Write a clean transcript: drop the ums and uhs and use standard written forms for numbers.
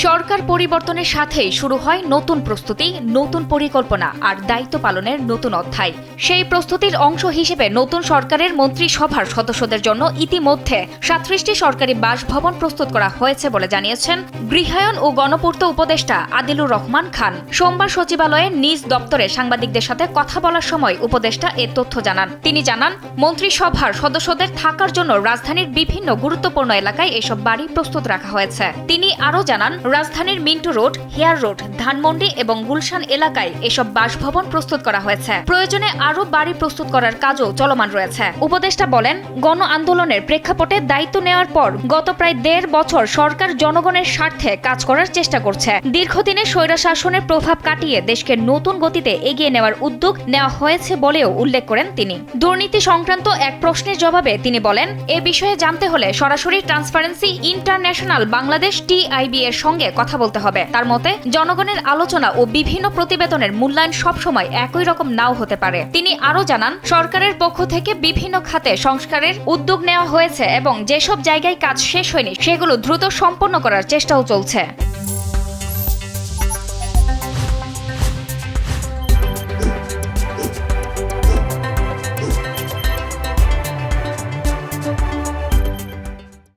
সরকার পরিবর্তনের সাথেই শুরু হয় নতুন প্রস্তুতি, নতুন পরিকল্পনা আর দায়িত্ব পালনের নতুন অধ্যায়। সেই প্রস্তুতির অংশ হিসেবে নতুন সরকারের মন্ত্রিসভার সদস্যদের জন্য ইতিমধ্যে ৩৭টি সরকারি বাসভবন প্রস্তুত করা হয়েছে বলে জানিয়েছেন গৃহায়ন ও গণপূর্ত উপদেষ্টা আদিলুর রহমান খান। সোমবার সচিবালয়ে নিজ দপ্তরে সাংবাদিকদের সাথে কথা বলার সময় উপদেষ্টা এ তথ্য জানান। তিনি জানান, মন্ত্রিসভার সদস্যদের থাকার জন্য রাজধানীর বিভিন্ন গুরুত্বপূর্ণ এলাকায় এসব বাড়ি প্রস্তুত রাখা হয়েছে। তিনি আরও জানান, রাজধানীর Mintu road, hair road, Dhanmondi এবং গুলশান এলাকায় এসব বাসভবন প্রস্তুত করা হয়েছে। প্রয়োজনে আরও বাড়ি প্রস্তুত করার কাজও চলমান রয়েছে। উপদেষ্টা বলেন, গণ আন্দোলনের প্রেক্ষাপটে দায়িত্ব নেওয়ার পর গত প্রায় ১.৫ বছর সরকার জনগণের স্বার্থে কাজ করার চেষ্টা করছে। দীর্ঘদিনের স্বৈরশাসনের প্রভাব কাটিয়ে দেশকে নতুন গতিতে এগিয়ে নেওয়ার উদ্যোগ নেওয়া হয়েছে বলেও উল্লেখ করেন তিনি। দুর্নীতি সংক্রান্ত এক প্রশ্নের জবাবে তিনি বলেন, এ বিষয়ে জানতে হলে সরাসরি ট্রান্সপারেন্সি ইন্টারন্যাশনাল বাংলাদেশ TIB এর সঙ্গে কথা বলতে হবে। তার মতে, জনগণের আলোচনা ও বিভিন্ন প্রতিবেদনের মূল্যায়ন সবসময় একই রকম নাও হতে পারে। তিনি আরও জানান, সরকারের পক্ষ থেকে বিভিন্ন খাতে সংস্কারের উদ্যোগ নেওয়া হয়েছে এবং যেসব জায়গায় কাজ শেষ হয়নি সেগুলো দ্রুত সম্পন্ন করার চেষ্টাও চলছে।